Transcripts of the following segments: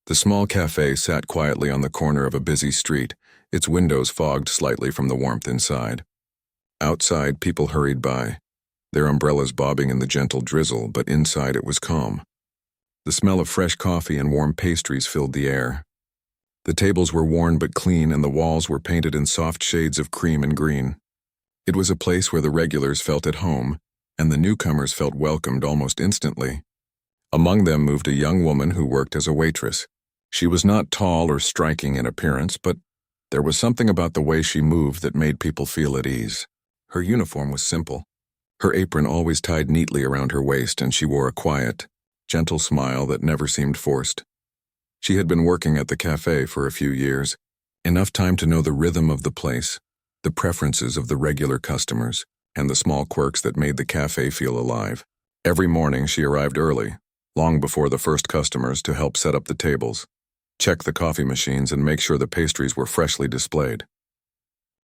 The small cafe sat quietly on the corner of a busy street, its windows fogged slightly from the warmth inside. Outside, people hurried by, their umbrellas bobbing in the gentle drizzle, but inside it was calm. The smell of fresh coffee and warm pastries filled the air. The tables were worn but clean, and the walls were painted in soft shades of cream and green. It was a place where the regulars felt at home, and the newcomers felt welcomed almost instantly. Among them moved a young woman who worked as a waitress. She was not tall or striking in appearance, but there was something about the way she moved that made people feel at ease. Her uniform was simple, her apron always tied neatly around her waist, and she wore a quiet, gentle smile that never seemed forced. She had been working at the cafe for a few years, enough time to know the rhythm of the place, the preferences of the regular customers, and the small quirks that made the cafe feel alive. Every morning she arrived early, long before the first customers, to help set up the tables, check the coffee machines, and make sure the pastries were freshly displayed.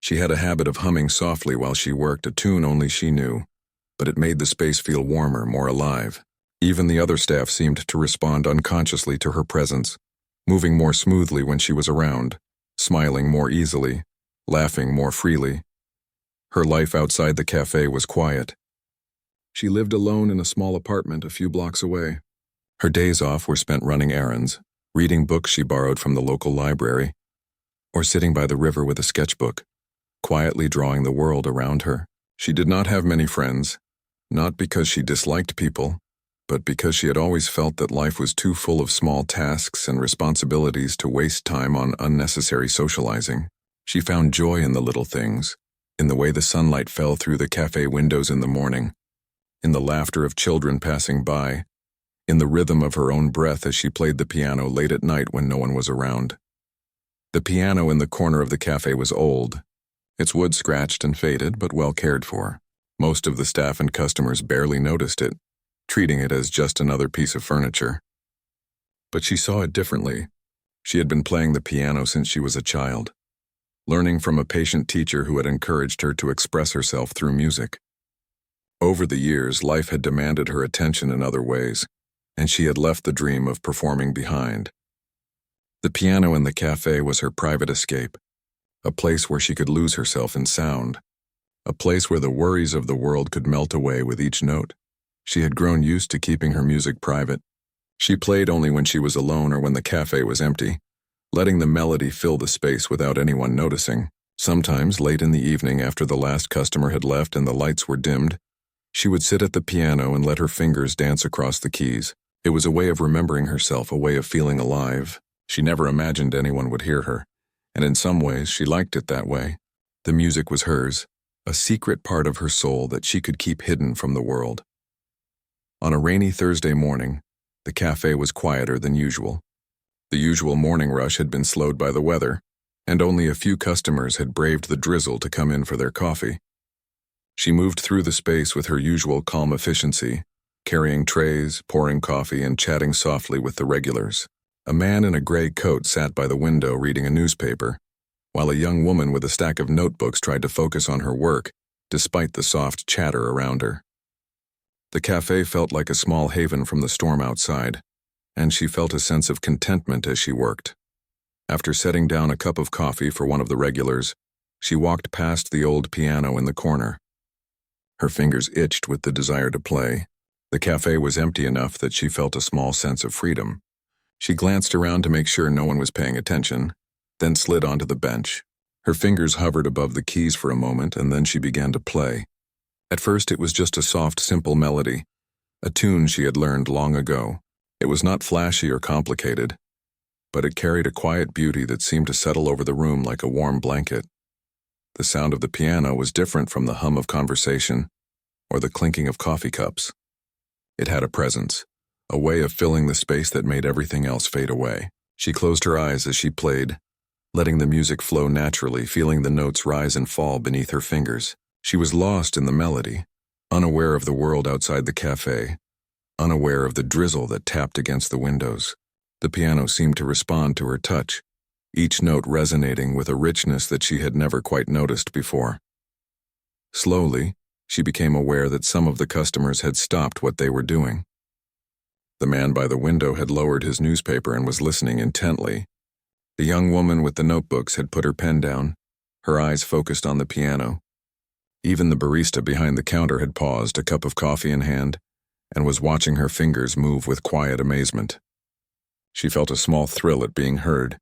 She had a habit of humming softly while she worked, a tune only she knew, but it made the space feel warmer, more alive. Even the other staff seemed to respond unconsciously to her presence, moving more smoothly when she was around, smiling more easily, laughing more freely. Her life outside the cafe was quiet. She lived alone in a small apartment a few blocks away. Her days off were spent running errands, reading books she borrowed from the local library, or sitting by the river with a sketchbook, quietly drawing the world around her. She did not have many friends, not because she disliked people, but because she had always felt that life was too full of small tasks and responsibilities to waste time on unnecessary socializing. She found joy in the little things, in the way the sunlight fell through the cafe windows in the morning, in the laughter of children passing by, in the rhythm of her own breath as she played the piano late at night when no one was around. The piano in the corner of the cafe was old, its wood scratched and faded, but well cared for. Most of the staff and customers barely noticed it, treating it as just another piece of furniture. But she saw it differently. She had been playing the piano since she was a child, learning from a patient teacher who had encouraged her to express herself through music. Over the years, life had demanded her attention in other ways, and she had left the dream of performing behind. The piano in the cafe was her private escape, a place where she could lose herself in sound, a place where the worries of the world could melt away with each note. She had grown used to keeping her music private. She played only when she was alone or when the cafe was empty, letting the melody fill the space without anyone noticing. Sometimes, late in the evening after the last customer had left and the lights were dimmed, she would sit at the piano and let her fingers dance across the keys. It was a way of remembering herself, a way of feeling alive. She never imagined anyone would hear her, and in some ways she liked it that way. The music was hers, a secret part of her soul that she could keep hidden from the world. On a rainy Thursday morning, the cafe was quieter than usual. The usual morning rush had been slowed by the weather, and only a few customers had braved the drizzle to come in for their coffee. She moved through the space with her usual calm efficiency, carrying trays, pouring coffee, and chatting softly with the regulars. A man in a gray coat sat by the window reading a newspaper, while a young woman with a stack of notebooks tried to focus on her work, despite the soft chatter around her. The cafe felt like a small haven from the storm outside, and she felt a sense of contentment as she worked. After setting down a cup of coffee for one of the regulars, she walked past the old piano in the corner. Her fingers itched with the desire to play. The cafe was empty enough that she felt a small sense of freedom. She glanced around to make sure no one was paying attention, then slid onto the bench. Her fingers hovered above the keys for a moment, and then she began to play. At first it was just a soft, simple melody, a tune she had learned long ago. It was not flashy or complicated, but it carried a quiet beauty that seemed to settle over the room like a warm blanket. The sound of the piano was different from the hum of conversation or the clinking of coffee cups. It had a presence, a way of filling the space that made everything else fade away. She closed her eyes as she played, letting the music flow naturally, feeling the notes rise and fall beneath her fingers. She was lost in the melody, unaware of the world outside the cafe, unaware of the drizzle that tapped against the windows. The piano seemed to respond to her touch, each note resonating with a richness that she had never quite noticed before. Slowly, she became aware that some of the customers had stopped what they were doing. The man by the window had lowered his newspaper and was listening intently. The young woman with the notebooks had put her pen down, her eyes focused on the piano. Even the barista behind the counter had paused, a cup of coffee in hand, and was watching her fingers move with quiet amazement. She felt a small thrill at being heard,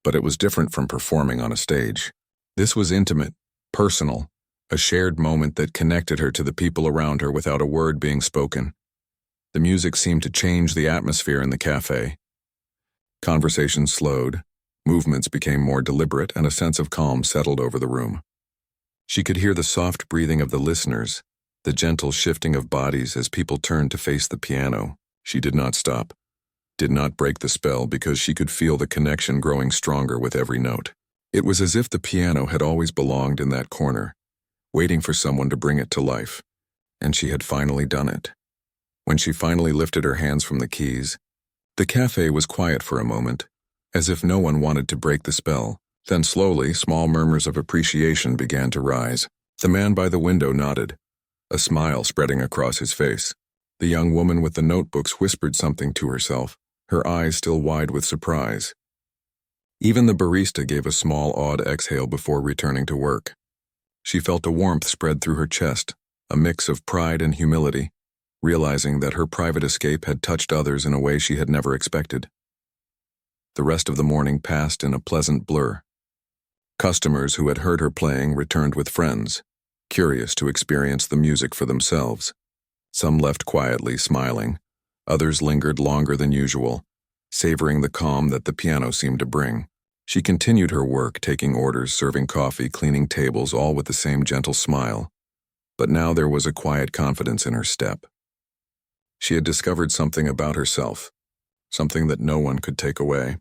but it was different from performing on a stage. This was intimate, personal, a shared moment that connected her to the people around her without a word being spoken. The music seemed to change the atmosphere in the cafe. Conversations slowed, movements became more deliberate, and a sense of calm settled over the room. She could hear the soft breathing of the listeners, the gentle shifting of bodies as people turned to face the piano. She did not stop, did not break the spell, because she could feel the connection growing stronger with every note. It was as if the piano had always belonged in that corner, waiting for someone to bring it to life, and she had finally done it. When she finally lifted her hands from the keys, the cafe was quiet for a moment, as if no one wanted to break the spell. Then slowly, small murmurs of appreciation began to rise. The man by the window nodded, a smile spreading across his face. The young woman with the notebooks whispered something to herself, her eyes still wide with surprise. Even the barista gave a small, awed exhale before returning to work. She felt a warmth spread through her chest, a mix of pride and humility, realizing that her private escape had touched others in a way she had never expected. The rest of the morning passed in a pleasant blur. Customers who had heard her playing returned with friends, curious to experience the music for themselves. Some left quietly, smiling. Others lingered longer than usual, savoring the calm that the piano seemed to bring. She continued her work, taking orders, serving coffee, cleaning tables, all with the same gentle smile. But now there was a quiet confidence in her step. She had discovered something about herself, something that no one could take away.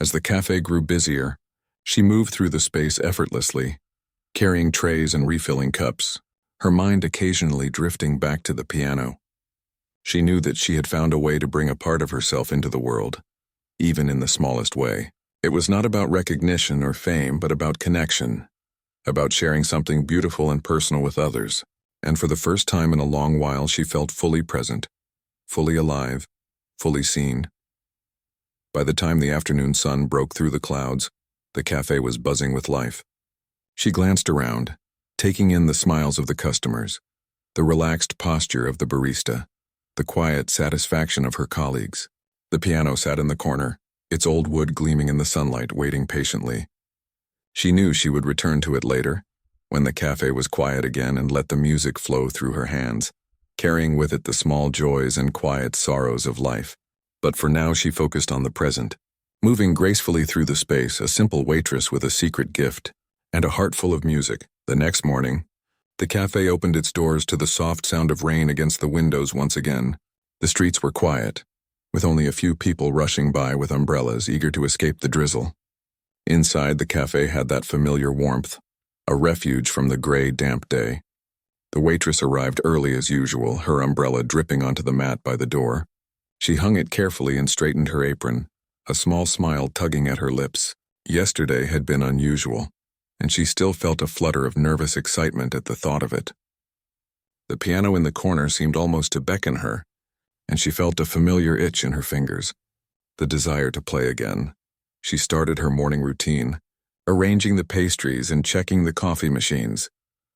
As the cafe grew busier, she moved through the space effortlessly, carrying trays and refilling cups, her mind occasionally drifting back to the piano. She knew that she had found a way to bring a part of herself into the world, even in the smallest way. It was not about recognition or fame, but about connection, about sharing something beautiful and personal with others. And for the first time in a long while, she felt fully present, fully alive, fully seen. By the time the afternoon sun broke through the clouds, the cafe was buzzing with life. She glanced around, taking in the smiles of the customers, the relaxed posture of the barista, the quiet satisfaction of her colleagues. The piano sat in the corner, its old wood gleaming in the sunlight, waiting patiently. She knew she would return to it later, when the cafe was quiet again, and let the music flow through her hands, carrying with it the small joys and quiet sorrows of life. But for now she focused on the present, moving gracefully through the space, a simple waitress with a secret gift and a heart full of music. The next morning, the cafe opened its doors to the soft sound of rain against the windows once again. The streets were quiet, with only a few people rushing by with umbrellas, eager to escape the drizzle. Inside, the cafe had that familiar warmth, a refuge from the gray, damp day. The waitress arrived early as usual, her umbrella dripping onto the mat by the door. She hung it carefully and straightened her apron, a small smile tugging at her lips. Yesterday had been unusual, and she still felt a flutter of nervous excitement at the thought of it. The piano in the corner seemed almost to beckon her, and she felt a familiar itch in her fingers, the desire to play again. She started her morning routine, arranging the pastries and checking the coffee machines,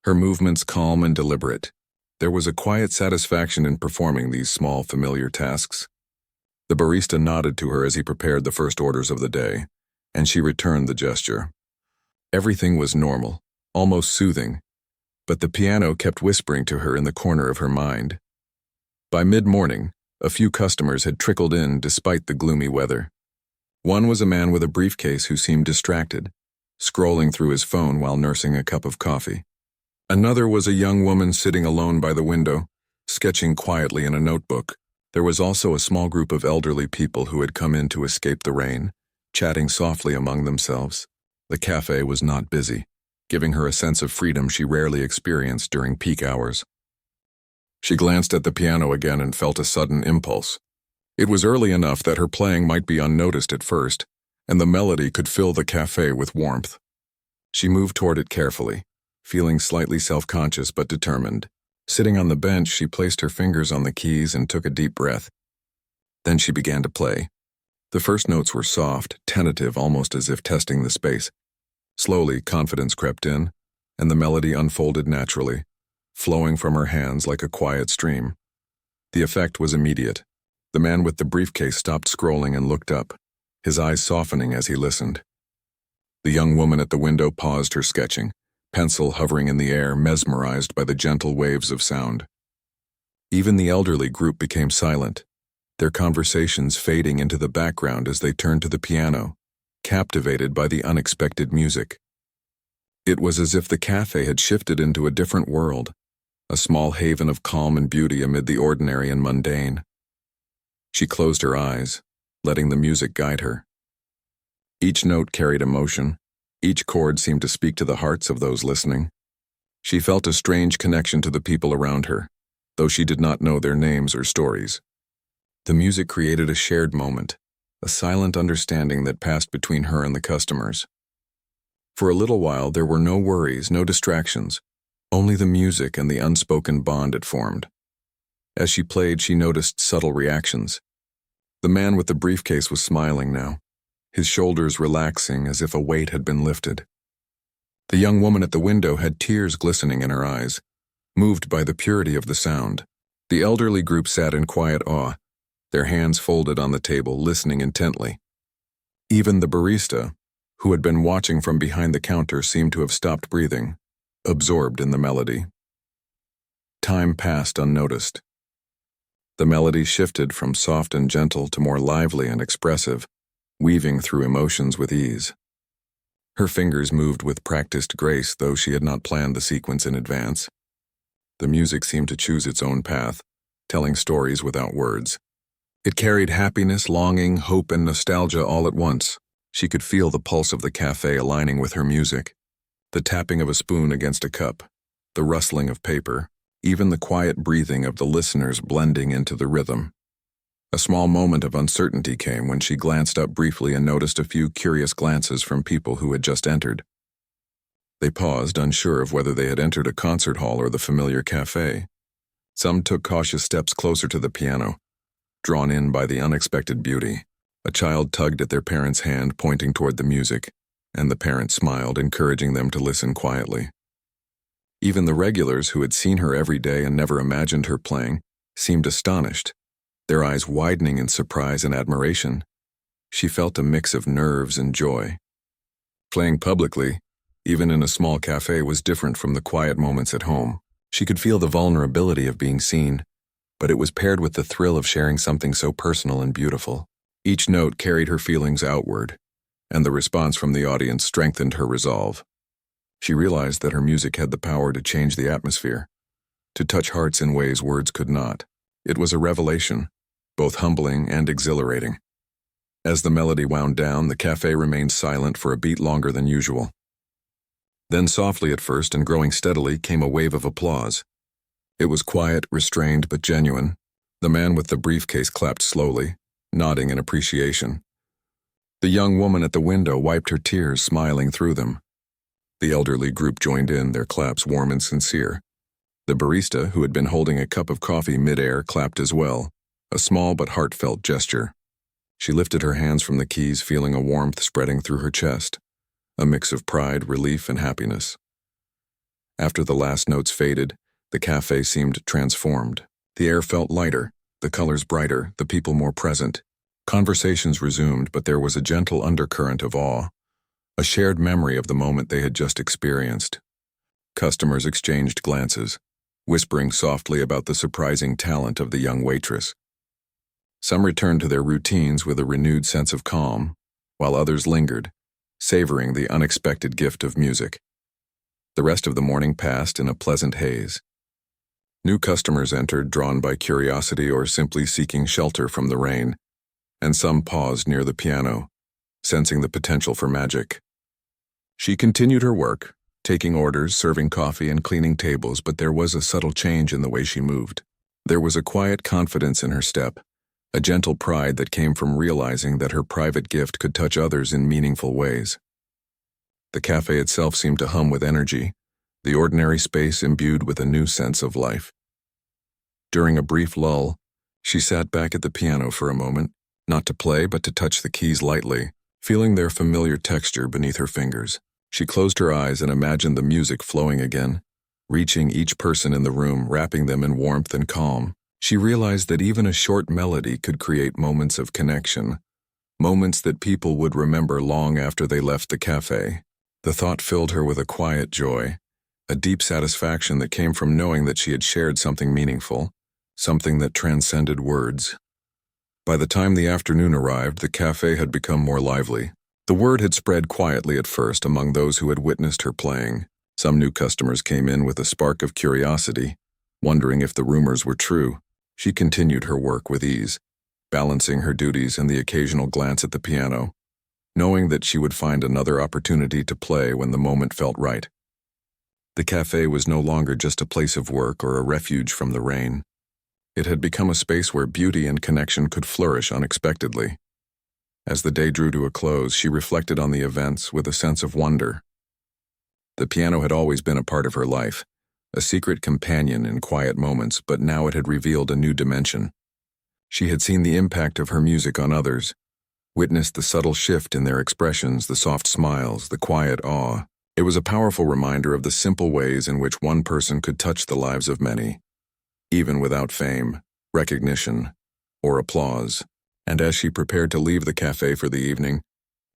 her movements calm and deliberate. There was a quiet satisfaction in performing these small, familiar tasks. The barista nodded to her as he prepared the first orders of the day, and she returned the gesture. Everything was normal, almost soothing, but the piano kept whispering to her in the corner of her mind. By mid-morning, a few customers had trickled in despite the gloomy weather. One was a man with a briefcase who seemed distracted, scrolling through his phone while nursing a cup of coffee. Another was a young woman sitting alone by the window, sketching quietly in a notebook. There was also a small group of elderly people who had come in to escape the rain, chatting softly among themselves. The cafe was not busy, giving her a sense of freedom she rarely experienced during peak hours. She glanced at the piano again and felt a sudden impulse. It was early enough that her playing might be unnoticed at first, and the melody could fill the cafe with warmth. She moved toward it carefully, feeling slightly self-conscious but determined. Sitting on the bench, she placed her fingers on the keys and took a deep breath. Then she began to play. The first notes were soft, tentative, almost as if testing the space. Slowly, confidence crept in, and the melody unfolded naturally, flowing from her hands like a quiet stream. The effect was immediate. The man with the briefcase stopped scrolling and looked up, his eyes softening as he listened. The young woman at the window paused her sketching, pencil hovering in the air, mesmerized by the gentle waves of sound. Even the elderly group became silent, their conversations fading into the background as they turned to the piano, captivated by the unexpected music. It was as if the cafe had shifted into a different world, a small haven of calm and beauty amid the ordinary and mundane. She closed her eyes, letting the music guide her. Each note carried emotion. Each chord seemed to speak to the hearts of those listening. She felt a strange connection to the people around her, though she did not know their names or stories. The music created a shared moment, a silent understanding that passed between her and the customers. For a little while, there were no worries, no distractions, only the music and the unspoken bond it formed. As she played, she noticed subtle reactions. The man with the briefcase was smiling now, his shoulders relaxing as if a weight had been lifted. The young woman at the window had tears glistening in her eyes, moved by the purity of the sound. The elderly group sat in quiet awe, their hands folded on the table, listening intently. Even the barista, who had been watching from behind the counter, seemed to have stopped breathing, absorbed in the melody. Time passed unnoticed. The melody shifted from soft and gentle to more lively and expressive, weaving through emotions with ease. Her fingers moved with practiced grace, though she had not planned the sequence in advance. The music seemed to choose its own path, telling stories without words. It carried happiness, longing, hope, and nostalgia all at once. She could feel the pulse of the cafe aligning with her music, the tapping of a spoon against a cup, the rustling of paper, even the quiet breathing of the listeners blending into the rhythm. A small moment of uncertainty came when she glanced up briefly and noticed a few curious glances from people who had just entered. They paused, unsure of whether they had entered a concert hall or the familiar cafe. Some took cautious steps closer to the piano, drawn in by the unexpected beauty. A child tugged at their parent's hand, pointing toward the music, and the parent smiled, encouraging them to listen quietly. Even the regulars, who had seen her every day and never imagined her playing, seemed astonished, their eyes widening in surprise and admiration. She felt a mix of nerves and joy. Playing publicly, even in a small cafe, was different from the quiet moments at home. She could feel the vulnerability of being seen, but it was paired with the thrill of sharing something so personal and beautiful. Each note carried her feelings outward, and the response from the audience strengthened her resolve. She realized that her music had the power to change the atmosphere, to touch hearts in ways words could not. It was a revelation, both humbling and exhilarating. As the melody wound down, the cafe remained silent for a beat longer than usual. Then, softly at first and growing steadily, came a wave of applause. It was quiet, restrained, but genuine. The man with the briefcase clapped slowly, nodding in appreciation. The young woman at the window wiped her tears, smiling through them. The elderly group joined in, their claps warm and sincere. The barista, who had been holding a cup of coffee mid-air, clapped as well, a small but heartfelt gesture. She lifted her hands from the keys, feeling a warmth spreading through her chest, a mix of pride, relief, and happiness. After the last notes faded, the cafe seemed transformed. The air felt lighter, the colors brighter, the people more present. Conversations resumed, but there was a gentle undercurrent of awe, a shared memory of the moment they had just experienced. Customers exchanged glances, whispering softly about the surprising talent of the young waitress. Some returned to their routines with a renewed sense of calm, while others lingered, savoring the unexpected gift of music. The rest of the morning passed in a pleasant haze. New customers entered, drawn by curiosity or simply seeking shelter from the rain, and some paused near the piano, sensing the potential for magic. She continued her work, taking orders, serving coffee, and cleaning tables, but there was a subtle change in the way she moved. There was a quiet confidence in her step, a gentle pride that came from realizing that her private gift could touch others in meaningful ways. The cafe itself seemed to hum with energy, the ordinary space imbued with a new sense of life. During a brief lull, She sat back at the piano for a moment, not to play but to touch the keys lightly, feeling their familiar texture beneath her fingers. She closed her eyes and imagined the music flowing again, reaching each person in the room, wrapping them in warmth and calm. She realized that even a short melody could create moments of connection, moments that people would remember long after they left the cafe. The thought filled her with a quiet joy, a deep satisfaction that came from knowing that she had shared something meaningful, something that transcended words. By the time the afternoon arrived, the cafe had become more lively. The word had spread quietly at first among those who had witnessed her playing. Some new customers came in with a spark of curiosity, wondering if the rumors were true. She continued her work with ease, balancing her duties and the occasional glance at the piano, knowing that she would find another opportunity to play when the moment felt right. The cafe was no longer just a place of work or a refuge from the rain. It had become a space where beauty and connection could flourish unexpectedly. As the day drew to a close, she reflected on the events with a sense of wonder. The piano had always been a part of her life, a secret companion in quiet moments, but now it had revealed a new dimension. She had seen the impact of her music on others, witnessed the subtle shift in their expressions, the soft smiles, the quiet awe. It was a powerful reminder of the simple ways in which one person could touch the lives of many, even without fame, recognition, or applause. And as she prepared to leave the cafe for the evening,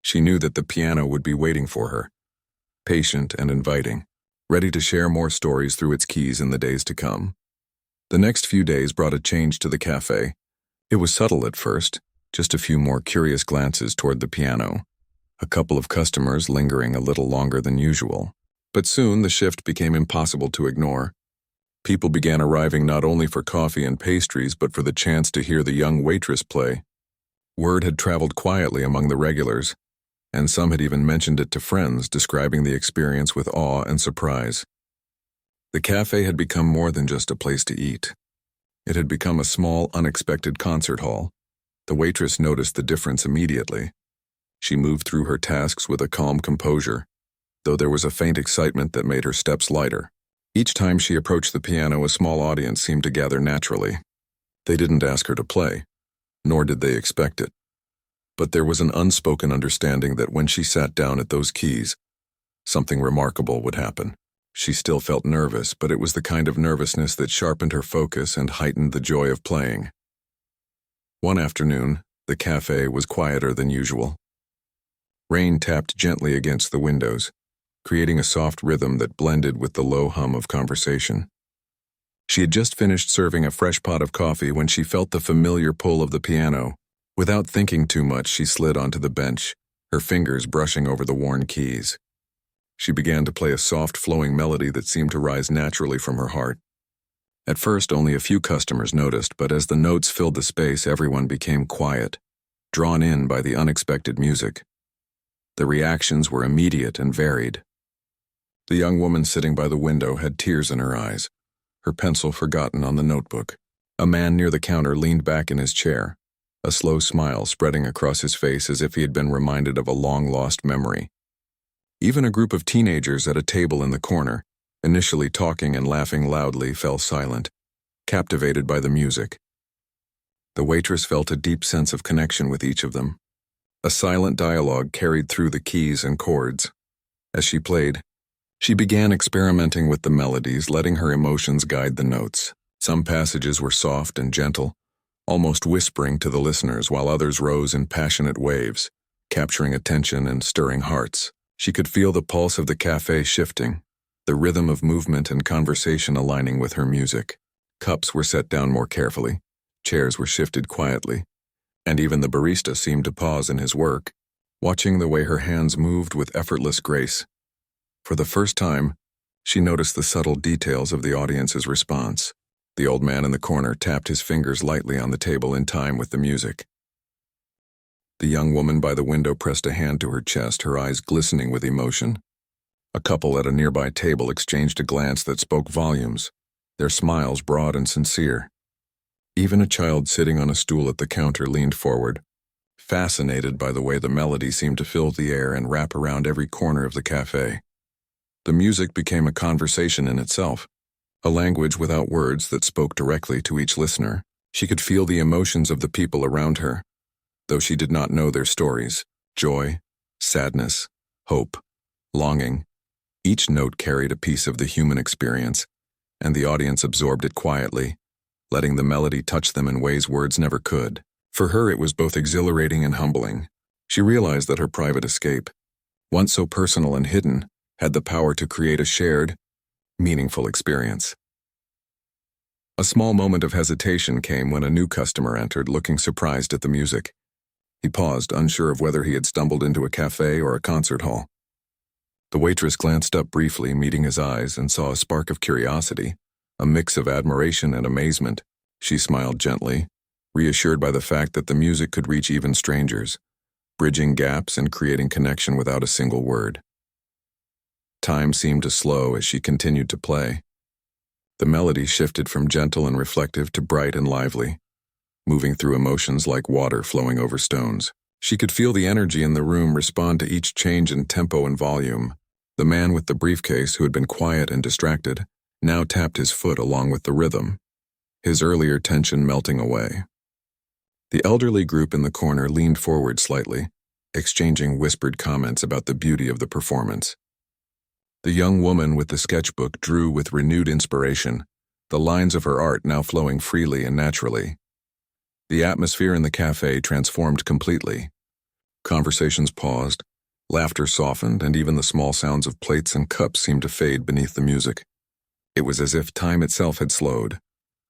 she knew that the piano would be waiting for her, patient and inviting, ready to share more stories through its keys in the days to come. The next few days brought a change to the cafe. It was subtle at first, just a few more curious glances toward the piano, a couple of customers lingering a little longer than usual. But soon the shift became impossible to ignore. People began arriving not only for coffee and pastries, but for the chance to hear the young waitress play. Word had traveled quietly among the regulars, and some had even mentioned it to friends, describing the experience with awe and surprise. The cafe had become more than just a place to eat. It had become a small, unexpected concert hall. The waitress noticed the difference immediately. She moved through her tasks with a calm composure, though there was a faint excitement that made her steps lighter. Each time she approached the piano, a small audience seemed to gather naturally. They didn't ask her to play, nor did they expect it. But there was an unspoken understanding that when she sat down at those keys, something remarkable would happen. She still felt nervous, but it was the kind of nervousness that sharpened her focus and heightened the joy of playing. One afternoon, the cafe was quieter than usual. Rain tapped gently against the windows, creating a soft rhythm that blended with the low hum of conversation. She had just finished serving a fresh pot of coffee when she felt the familiar pull of the piano. Without thinking too much, she slid onto the bench, her fingers brushing over the worn keys. She began to play a soft, flowing melody that seemed to rise naturally from her heart. At first, only a few customers noticed, but as the notes filled the space, everyone became quiet, drawn in by the unexpected music. The reactions were immediate and varied. The young woman sitting by the window had tears in her eyes, her pencil forgotten on the notebook. A man near the counter leaned back in his chair, a slow smile spreading across his face as if he had been reminded of a long-lost memory. Even a group of teenagers at a table in the corner, initially talking and laughing loudly, fell silent, captivated by the music. The waitress felt a deep sense of connection with each of them. A silent dialogue carried through the keys and chords. As she played, she began experimenting with the melodies, letting her emotions guide the notes. Some passages were soft and gentle, almost whispering to the listeners, while others rose in passionate waves, capturing attention and stirring hearts. She could feel the pulse of the cafe shifting, the rhythm of movement and conversation aligning with her music. Cups were set down more carefully, chairs were shifted quietly, and even the barista seemed to pause in his work, watching the way her hands moved with effortless grace. For the first time, she noticed the subtle details of the audience's response. The old man in the corner tapped his fingers lightly on the table in time with the music. The young woman by the window pressed a hand to her chest, her eyes glistening with emotion. A couple at a nearby table exchanged a glance that spoke volumes, their smiles broad and sincere. Even a child sitting on a stool at the counter leaned forward, fascinated by the way the melody seemed to fill the air and wrap around every corner of the cafe. The music became a conversation in itself, a language without words that spoke directly to each listener. She could feel the emotions of the people around her, though she did not know their stories: joy, sadness, hope, longing. Each note carried a piece of the human experience, and the audience absorbed it quietly, letting the melody touch them in ways words never could. For her, it was both exhilarating and humbling. She realized that her private escape, once so personal and hidden, had the power to create a shared, meaningful experience. A small moment of hesitation came when a new customer entered, looking surprised at the music. He paused, unsure of whether he had stumbled into a cafe or a concert hall. The waitress glanced up briefly, meeting his eyes, and saw a spark of curiosity, a mix of admiration and amazement. She smiled gently, reassured by the fact that the music could reach even strangers, bridging gaps and creating connection without a single word. Time seemed to slow as she continued to play. The melody shifted from gentle and reflective to bright and lively, moving through emotions like water flowing over stones. She could feel the energy in the room respond to each change in tempo and volume. The man with the briefcase, who had been quiet and distracted, now tapped his foot along with the rhythm, his earlier tension melting away. The elderly group in the corner leaned forward slightly, exchanging whispered comments about the beauty of the performance. The young woman with the sketchbook drew with renewed inspiration, the lines of her art now flowing freely and naturally. The atmosphere in the cafe transformed completely. Conversations paused, laughter softened, and even the small sounds of plates and cups seemed to fade beneath the music. It was as if time itself had slowed,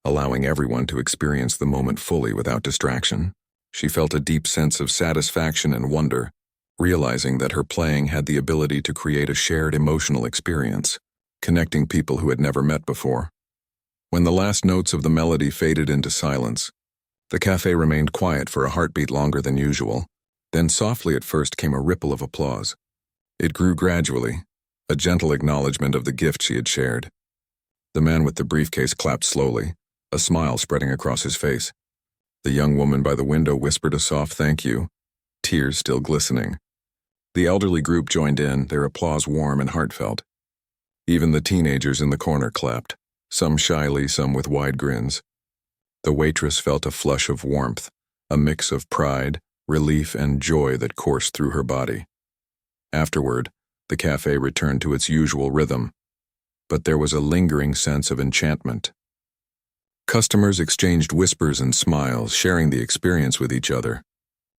allowing everyone to experience the moment fully without distraction. She felt a deep sense of satisfaction and wonder, realizing that her playing had the ability to create a shared emotional experience, connecting people who had never met before. When the last notes of the melody faded into silence, the cafe remained quiet for a heartbeat longer than usual. Then softly at first came a ripple of applause. It grew gradually, a gentle acknowledgement of the gift she had shared. The man with the briefcase clapped slowly, a smile spreading across his face. The young woman by the window whispered a soft thank you, tears still glistening. The elderly group joined in, their applause warm and heartfelt. Even the teenagers in the corner clapped, some shyly, some with wide grins. The waitress felt a flush of warmth, a mix of pride, relief, and joy that coursed through her body. Afterward, the cafe returned to its usual rhythm, but there was a lingering sense of enchantment. Customers exchanged whispers and smiles, sharing the experience with each other.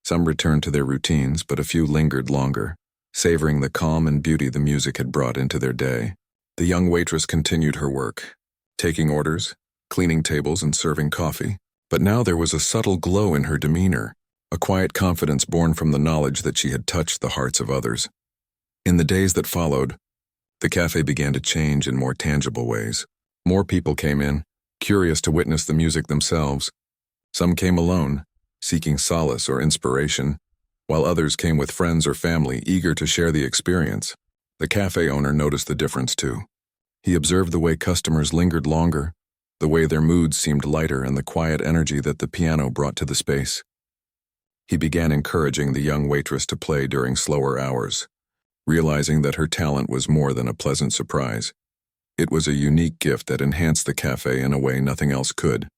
Some returned to their routines, but a few lingered longer, savoring the calm and beauty the music had brought into their day. The young waitress continued her work, taking orders, cleaning tables, and serving coffee. But now there was a subtle glow in her demeanor, a quiet confidence born from the knowledge that she had touched the hearts of others. In the days that followed, the cafe began to change in more tangible ways. More people came in, curious to witness the music themselves. Some came alone, seeking solace or inspiration, while others came with friends or family eager to share the experience. The cafe owner noticed the difference too. He observed the way customers lingered longer, the way their moods seemed lighter, and the quiet energy that the piano brought to the space. He began encouraging the young waitress to play during slower hours, realizing that her talent was more than a pleasant surprise. It was a unique gift that enhanced the cafe in a way nothing else could.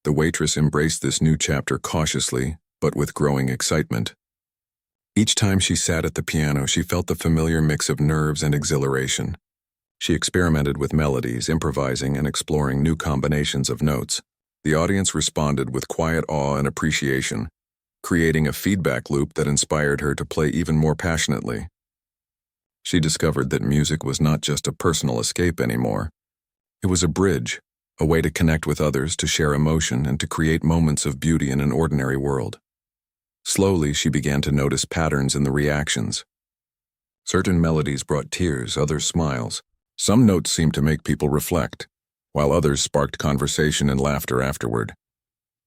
The waitress embraced this new chapter cautiously, but with growing excitement. Each time she sat at the piano, she felt the familiar mix of nerves and exhilaration. She experimented with melodies, improvising and exploring new combinations of notes. The audience responded with quiet awe and appreciation, creating a feedback loop that inspired her to play even more passionately. She discovered that music was not just a personal escape anymore. It was a bridge, a way to connect with others, to share emotion, and to create moments of beauty in an ordinary world. Slowly, she began to notice patterns in the reactions. Certain melodies brought tears, others smiles. Some notes seemed to make people reflect, while others sparked conversation and laughter afterward.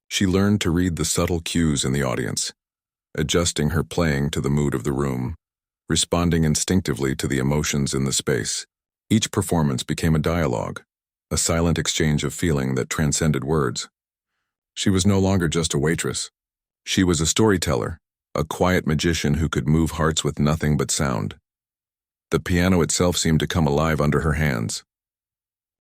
She learned to read the subtle cues in the audience, adjusting her playing to the mood of the room, responding instinctively to the emotions in the space. Each performance became a dialogue, a silent exchange of feeling that transcended words. She was no longer just a waitress. She was a storyteller, a quiet magician who could move hearts with nothing but sound. The piano itself seemed to come alive under her hands.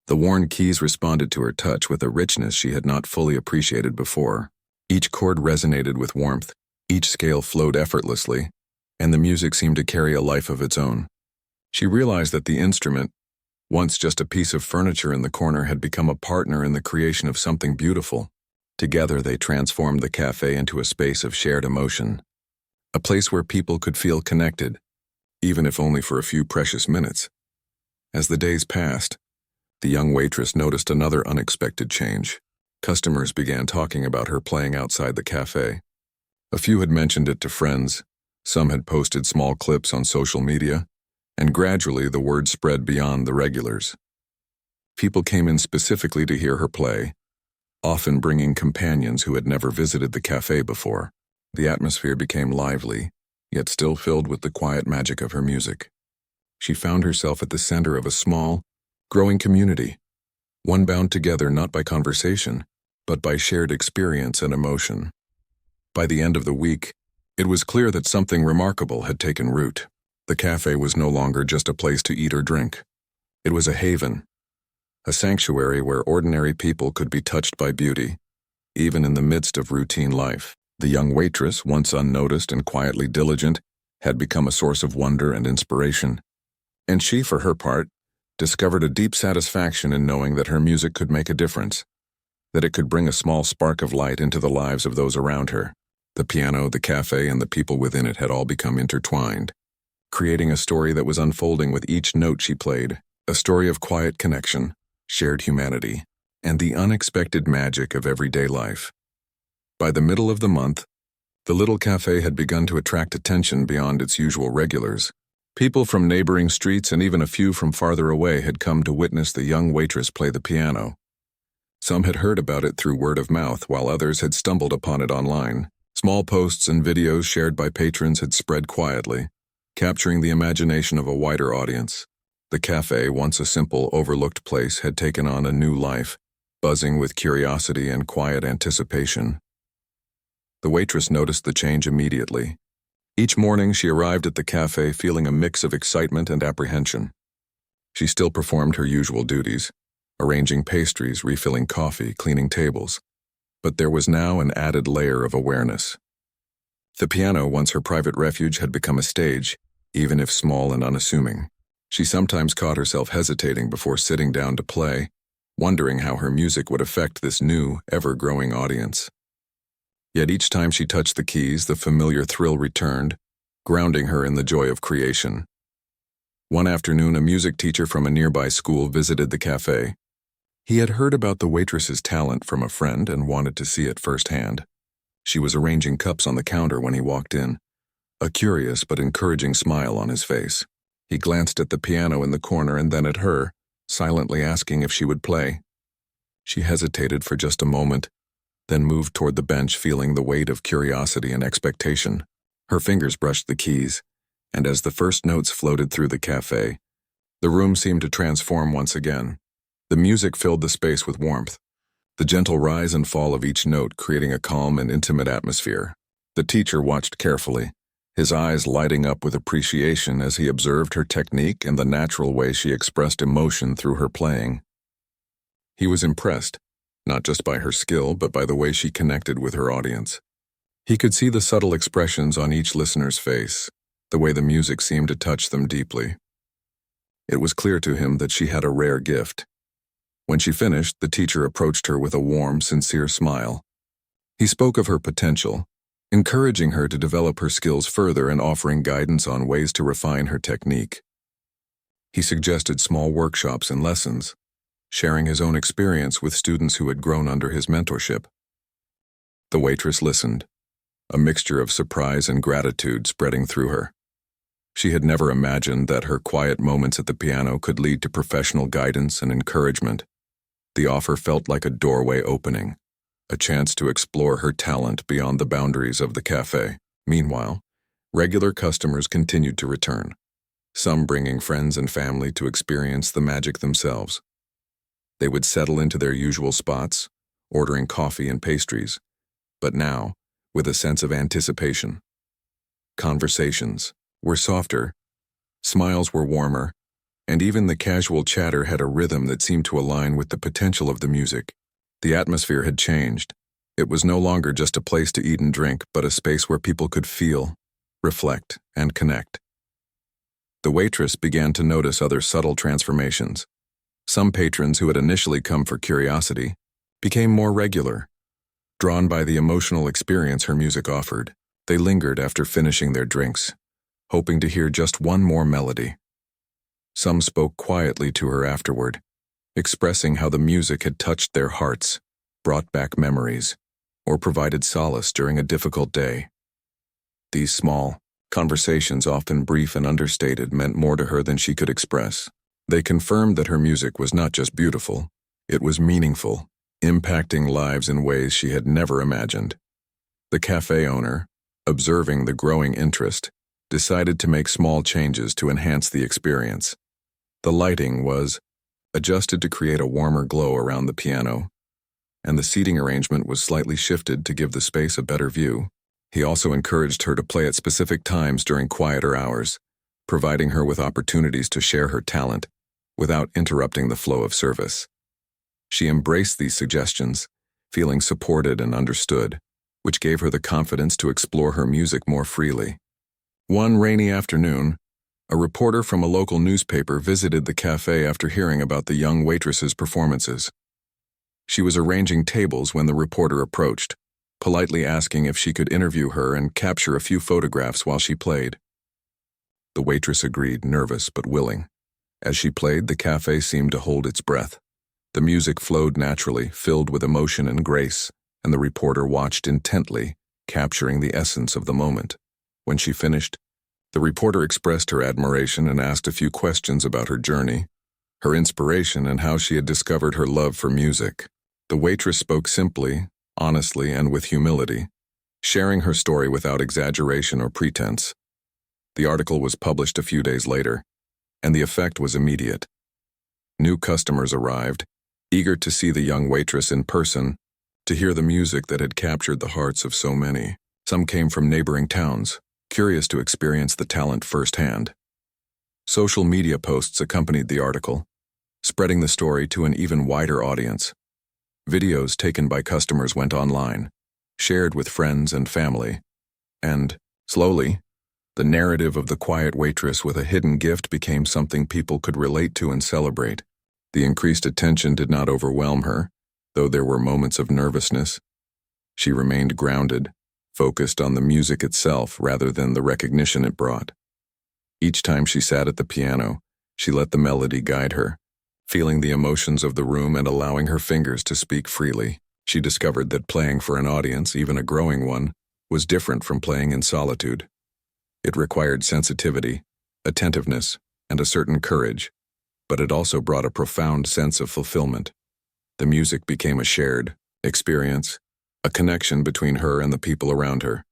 The worn keys responded to her touch with a richness she had not fully appreciated before. Each chord resonated with warmth, each scale flowed effortlessly, and the music seemed to carry a life of its own. She realized that the instrument, once just a piece of furniture in the corner, had become a partner in the creation of something beautiful. Together they transformed the cafe into a space of shared emotion, a place where people could feel connected, even if only for a few precious minutes. As the days passed, the young waitress noticed another unexpected change. Customers began talking about her playing outside the cafe. A few had mentioned it to friends, some had posted small clips on social media, and gradually the word spread beyond the regulars. People came in specifically to hear her play, often bringing companions who had never visited the cafe before. The atmosphere became lively, yet still filled with the quiet magic of her music. She found herself at the center of a small, growing community, one bound together not by conversation, but by shared experience and emotion. By the end of the week, it was clear that something remarkable had taken root. The cafe was no longer just a place to eat or drink. It was a haven, a sanctuary where ordinary people could be touched by beauty, even in the midst of routine life. The young waitress, once unnoticed and quietly diligent, had become a source of wonder and inspiration. And she, for her part, discovered a deep satisfaction in knowing that her music could make a difference, that it could bring a small spark of light into the lives of those around her. The piano, the cafe, and the people within it had all become intertwined, creating a story that was unfolding with each note she played, a story of quiet connection, shared humanity, and the unexpected magic of everyday life. By the middle of the month, the little cafe had begun to attract attention beyond its usual regulars. People from neighboring streets and even a few from farther away had come to witness the young waitress play the piano. Some had heard about it through word of mouth, while others had stumbled upon it online. Small posts and videos shared by patrons had spread quietly, capturing the imagination of a wider audience. The cafe, once a simple, overlooked place, had taken on a new life, buzzing with curiosity and quiet anticipation. The waitress noticed the change immediately. Each morning she arrived at the cafe feeling a mix of excitement and apprehension. She still performed her usual duties, arranging pastries, refilling coffee, cleaning tables. But there was now an added layer of awareness. The piano, once her private refuge, had become a stage, even if small and unassuming. She sometimes caught herself hesitating before sitting down to play, wondering how her music would affect this new, ever-growing audience. Yet each time she touched the keys, the familiar thrill returned, grounding her in the joy of creation. One afternoon, a music teacher from a nearby school visited the cafe. He had heard about the waitress's talent from a friend and wanted to see it firsthand. She was arranging cups on the counter when he walked in, a curious but encouraging smile on his face. He glanced at the piano in the corner and then at her, silently asking if she would play. She hesitated for just a moment, then moved toward the bench, feeling the weight of curiosity and expectation. Her fingers brushed the keys, and as the first notes floated through the cafe, the room seemed to transform once again. The music filled the space with warmth, the gentle rise and fall of each note creating a calm and intimate atmosphere. The teacher watched carefully, his eyes lighting up with appreciation as he observed her technique and the natural way she expressed emotion through her playing. He was impressed, not just by her skill, but by the way she connected with her audience. He could see the subtle expressions on each listener's face, the way the music seemed to touch them deeply. It was clear to him that she had a rare gift. When she finished, the teacher approached her with a warm, sincere smile. He spoke of her potential, encouraging her to develop her skills further and offering guidance on ways to refine her technique. He suggested small workshops and lessons, sharing his own experience with students who had grown under his mentorship. The waitress listened, a mixture of surprise and gratitude spreading through her. She had never imagined that her quiet moments at the piano could lead to professional guidance and encouragement. The offer felt like a doorway opening, a chance to explore her talent beyond the boundaries of the cafe. Meanwhile, regular customers continued to return, some bringing friends and family to experience the magic themselves. They would settle into their usual spots, ordering coffee and pastries, but now, with a sense of anticipation. Conversations were softer, smiles were warmer, and even the casual chatter had a rhythm that seemed to align with the potential of the music. The atmosphere had changed. It was no longer just a place to eat and drink, but a space where people could feel, reflect, and connect. The waitress began to notice other subtle transformations. Some patrons who had initially come for curiosity became more regular. Drawn by the emotional experience her music offered, they lingered after finishing their drinks, hoping to hear just one more melody. Some spoke quietly to her afterward, expressing how the music had touched their hearts, brought back memories, or provided solace during a difficult day. These small conversations, often brief and understated, meant more to her than she could express. They confirmed that her music was not just beautiful, it was meaningful, impacting lives in ways she had never imagined. The cafe owner, observing the growing interest, decided to make small changes to enhance the experience. The lighting was adjusted to create a warmer glow around the piano, and the seating arrangement was slightly shifted to give the space a better view. He also encouraged her to play at specific times during quieter hours, providing her with opportunities to share her talent without interrupting the flow of service. She embraced these suggestions, feeling supported and understood, which gave her the confidence to explore her music more freely. One rainy afternoon, a reporter from a local newspaper visited the cafe after hearing about the young waitress's performances. She was arranging tables when the reporter approached, politely asking if she could interview her and capture a few photographs while she played. The waitress agreed, nervous but willing. As she played, the cafe seemed to hold its breath. The music flowed naturally, filled with emotion and grace, and the reporter watched intently, capturing the essence of the moment. When she finished, the reporter expressed her admiration and asked a few questions about her journey, her inspiration, and how she had discovered her love for music. The waitress spoke simply, honestly, and with humility, sharing her story without exaggeration or pretense. The article was published a few days later, and the effect was immediate. New customers arrived, eager to see the young waitress in person, to hear the music that had captured the hearts of so many. Some came from neighboring towns, curious to experience the talent firsthand. Social media posts accompanied the article, spreading the story to an even wider audience. Videos taken by customers went online, shared with friends and family, and, slowly, the narrative of the quiet waitress with a hidden gift became something people could relate to and celebrate. The increased attention did not overwhelm her, though there were moments of nervousness. She remained grounded, focused on the music itself rather than the recognition it brought. Each time she sat at the piano, she let the melody guide her, feeling the emotions of the room and allowing her fingers to speak freely. She discovered that playing for an audience, even a growing one, was different from playing in solitude. It required sensitivity, attentiveness, and a certain courage, but it also brought a profound sense of fulfillment. The music became a shared experience, a connection between her and the people around her,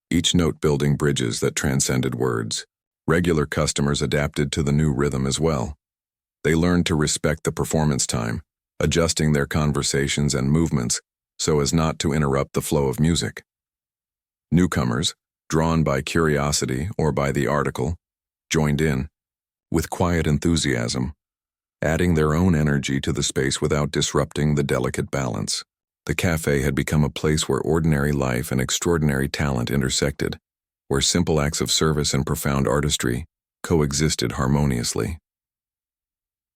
each note building bridges that transcended words. Regular customers adapted to the new rhythm as well. They learned to respect the performance time, adjusting their conversations and movements so as not to interrupt the flow of music. Newcomers, drawn by curiosity or by the article, joined in, with quiet enthusiasm, adding their own energy to the space without disrupting the delicate balance. The cafe had become a place where ordinary life and extraordinary talent intersected, where simple acts of service and profound artistry coexisted harmoniously.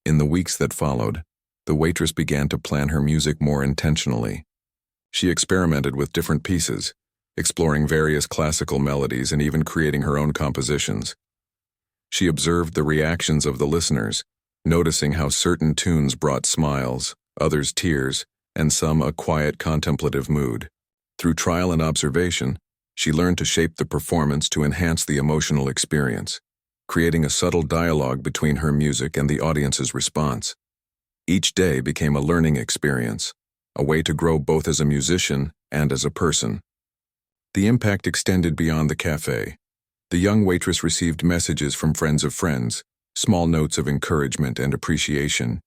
In the weeks that followed, the waitress began to plan her music more intentionally. She experimented with different pieces, exploring various classical melodies and even creating her own compositions. She observed the reactions of the listeners, noticing how certain tunes brought smiles, others tears, and some a quiet contemplative mood. Through trial and observation, she learned to shape the performance to enhance the emotional experience, creating a subtle dialogue between her music and the audience's response. Each day became a learning experience, a way to grow both as a musician and as a person. The impact extended beyond the cafe. The young waitress received messages from friends of friends, small notes of encouragement and appreciation.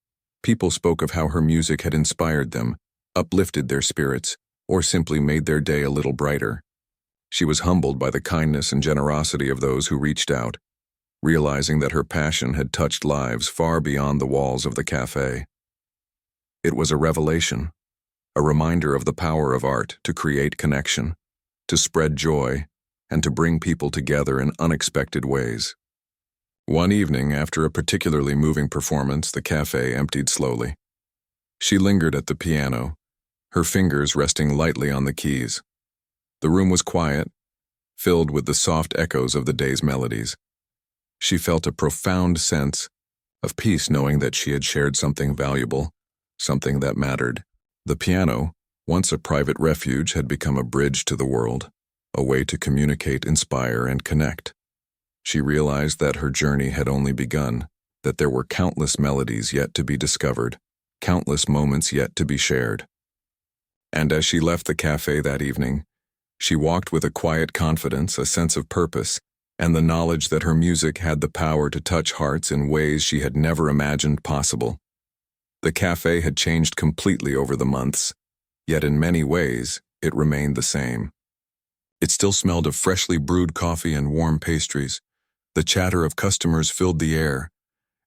People spoke of how her music had inspired them, uplifted their spirits, or simply made their day a little brighter. She was humbled by the kindness and generosity of those who reached out, realizing that her passion had touched lives far beyond the walls of the cafe. It was a revelation, a reminder of the power of art to create connection, to spread joy, and to bring people together in unexpected ways. One evening, after a particularly moving performance, the cafe emptied slowly. She lingered at the piano, her fingers resting lightly on the keys. The room was quiet, filled with the soft echoes of the day's melodies. She felt a profound sense of peace knowing that she had shared something valuable, something that mattered. The piano, once a private refuge, had become a bridge to the world, a way to communicate, inspire, and connect. She realized that her journey had only begun, that there were countless melodies yet to be discovered, countless moments yet to be shared. And as she left the cafe that evening, she walked with a quiet confidence, a sense of purpose, and the knowledge that her music had the power to touch hearts in ways she had never imagined possible. The cafe had changed completely over the months, yet in many ways it remained the same. It still smelled of freshly brewed coffee and warm pastries. The chatter of customers filled the air,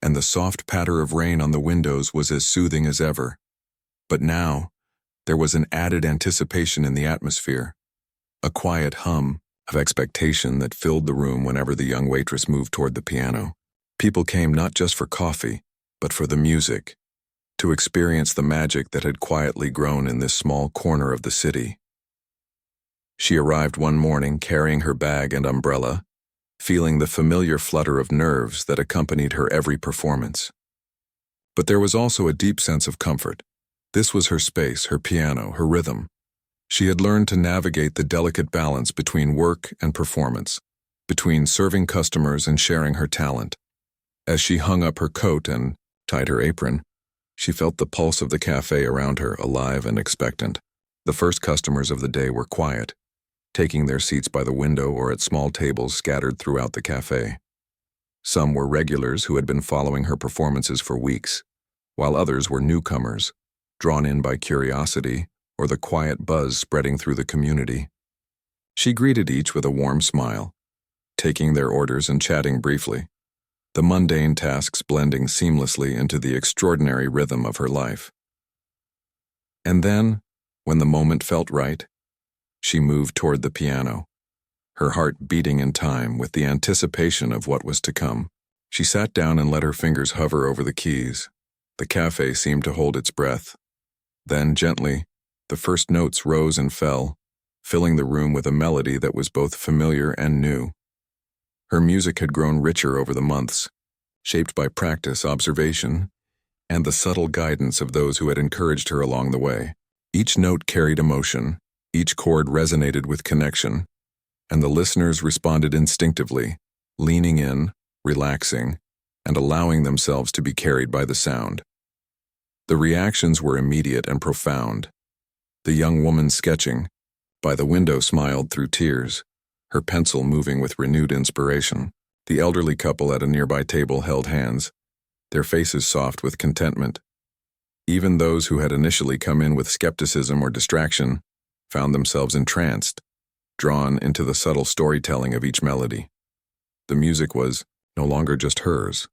and the soft patter of rain on the windows was as soothing as ever. But now, there was an added anticipation in the atmosphere, a quiet hum of expectation that filled the room whenever the young waitress moved toward the piano. People came not just for coffee, but for the music, to experience the magic that had quietly grown in this small corner of the city. She arrived one morning carrying her bag and umbrella, feeling the familiar flutter of nerves that accompanied her every performance. But there was also a deep sense of comfort. This was her space, her piano, her rhythm. She had learned to navigate the delicate balance between work and performance, between serving customers and sharing her talent. As she hung up her coat and tied her apron, she felt the pulse of the cafe around her, alive and expectant. The first customers of the day were quiet, taking their seats by the window or at small tables scattered throughout the cafe. Some were regulars who had been following her performances for weeks, while others were newcomers, drawn in by curiosity or the quiet buzz spreading through the community. She greeted each with a warm smile, taking their orders and chatting briefly, the mundane tasks blending seamlessly into the extraordinary rhythm of her life. And then, when the moment felt right, she moved toward the piano, her heart beating in time with the anticipation of what was to come. She sat down and let her fingers hover over the keys. The cafe seemed to hold its breath. Then, gently, the first notes rose and fell, filling the room with a melody that was both familiar and new. Her music had grown richer over the months, shaped by practice, observation, and the subtle guidance of those who had encouraged her along the way. Each note carried emotion, each chord resonated with connection, and the listeners responded instinctively, leaning in, relaxing, and allowing themselves to be carried by the sound. The reactions were immediate and profound. The young woman sketching by the window smiled through tears, her pencil moving with renewed inspiration. The elderly couple at a nearby table held hands, their faces soft with contentment. Even those who had initially come in with skepticism or distraction found themselves entranced, drawn into the subtle storytelling of each melody. The music was no longer just hers.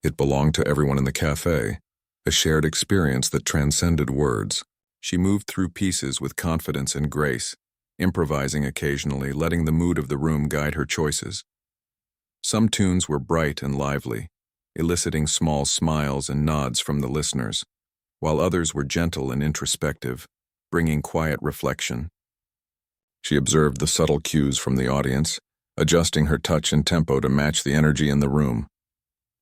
It belonged to everyone in the cafe, a shared experience that transcended words. She moved through pieces with confidence and grace, improvising occasionally, letting the mood of the room guide her choices. Some tunes were bright and lively, eliciting small smiles and nods from the listeners, while others were gentle and introspective, bringing quiet reflection. She observed the subtle cues from the audience, adjusting her touch and tempo to match the energy in the room.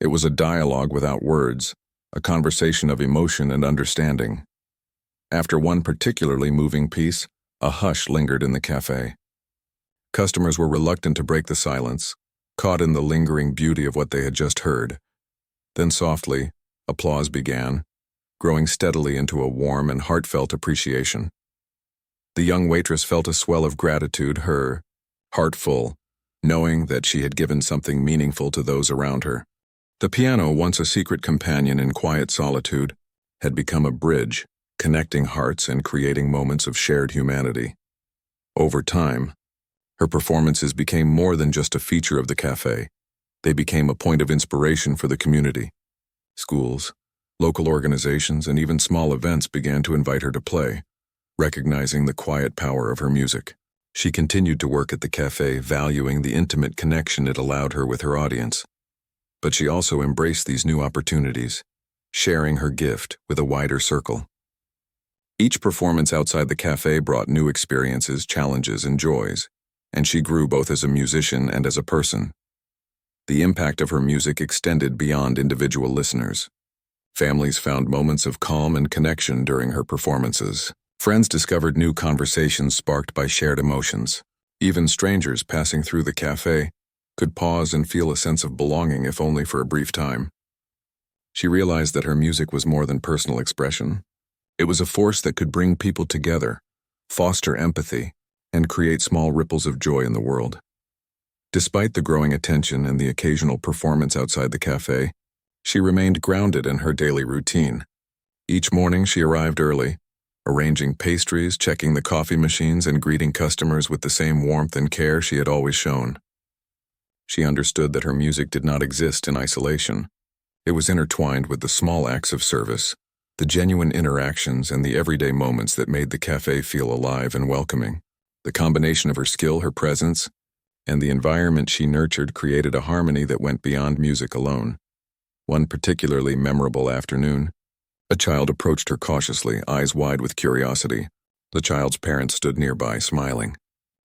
It was a dialogue without words, a conversation of emotion and understanding. After one particularly moving piece, a hush lingered in the cafe. Customers were reluctant to break the silence, caught in the lingering beauty of what they had just heard. Then softly, applause began, growing steadily into a warm and heartfelt appreciation. The young waitress felt a swell of gratitude, her heart full, knowing that she had given something meaningful to those around her. The piano, once a secret companion in quiet solitude, had become a bridge, connecting hearts and creating moments of shared humanity. Over time, her performances became more than just a feature of the cafe. They became a point of inspiration for the community. Schools, local organizations, and even small events began to invite her to play, recognizing the quiet power of her music. She continued to work at the cafe, valuing the intimate connection it allowed her with her audience. But she also embraced these new opportunities, sharing her gift with a wider circle. Each performance outside the cafe brought new experiences, challenges, and joys, and she grew both as a musician and as a person. The impact of her music extended beyond individual listeners. Families found moments of calm and connection during her performances. Friends discovered new conversations sparked by shared emotions. Even strangers passing through the cafe could pause and feel a sense of belonging, if only for a brief time. She realized that her music was more than personal expression. It was a force that could bring people together, foster empathy, and create small ripples of joy in the world. Despite the growing attention and the occasional performance outside the cafe, she remained grounded in her daily routine. Each morning she arrived early, arranging pastries, checking the coffee machines, and greeting customers with the same warmth and care she had always shown. She understood that her music did not exist in isolation. It was intertwined with the small acts of service, the genuine interactions, and the everyday moments that made the cafe feel alive and welcoming. The combination of her skill, her presence, and the environment she nurtured created a harmony that went beyond music alone. One particularly memorable afternoon, a child approached her cautiously, eyes wide with curiosity. The child's parents stood nearby, smiling.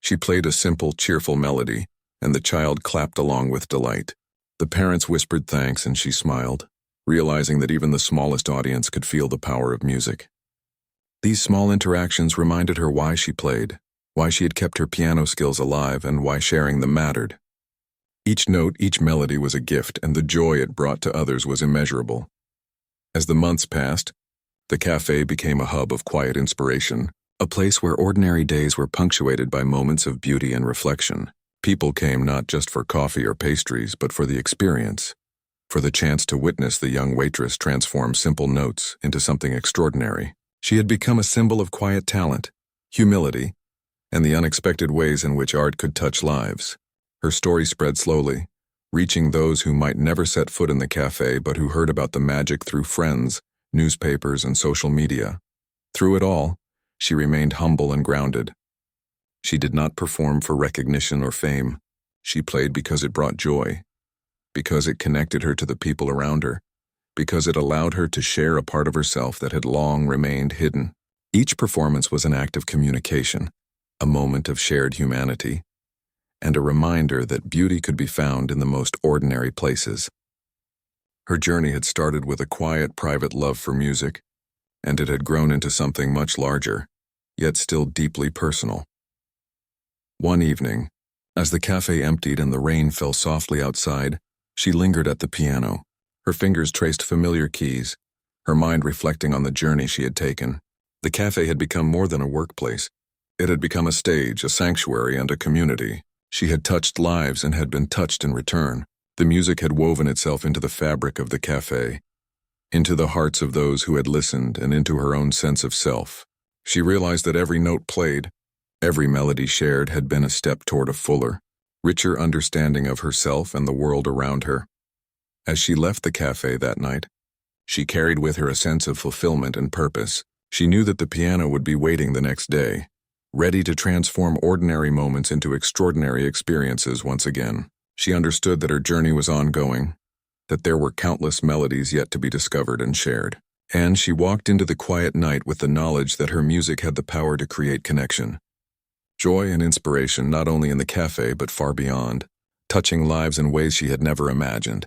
She played a simple, cheerful melody, and the child clapped along with delight. The parents whispered thanks, and she smiled, realizing that even the smallest audience could feel the power of music. These small interactions reminded her why she played, why she had kept her piano skills alive, and why sharing them mattered. Each note, each melody was a gift, and the joy it brought to others was immeasurable. As the months passed, the cafe became a hub of quiet inspiration, a place where ordinary days were punctuated by moments of beauty and reflection. People came not just for coffee or pastries, but for the experience, for the chance to witness the young waitress transform simple notes into something extraordinary. She had become a symbol of quiet talent, humility, and the unexpected ways in which art could touch lives. Her story spread slowly, reaching those who might never set foot in the cafe but who heard about the magic through friends, newspapers, and social media. Through it all, she remained humble and grounded. She did not perform for recognition or fame. She played because it brought joy, because it connected her to the people around her, because it allowed her to share a part of herself that had long remained hidden. Each performance was an act of communication, a moment of shared humanity, and a reminder that beauty could be found in the most ordinary places. Her journey had started with a quiet, private love for music, and it had grown into something much larger, yet still deeply personal. One evening, as the cafe emptied and the rain fell softly outside, she lingered at the piano. Her fingers traced familiar keys, her mind reflecting on the journey she had taken. The cafe had become more than a workplace. It had become a stage, a sanctuary, and a community. She had touched lives and had been touched in return. The music had woven itself into the fabric of the cafe, into the hearts of those who had listened, and into her own sense of self. She realized that every note played, every melody shared had been a step toward a fuller, richer understanding of herself and the world around her. As she left the cafe that night, she carried with her a sense of fulfillment and purpose. She knew that the piano would be waiting the next day, ready to transform ordinary moments into extraordinary experiences once again. She understood that her journey was ongoing, that there were countless melodies yet to be discovered and shared. And she walked into the quiet night with the knowledge that her music had the power to create connection, joy and inspiration not only in the cafe but far beyond, touching lives in ways she had never imagined.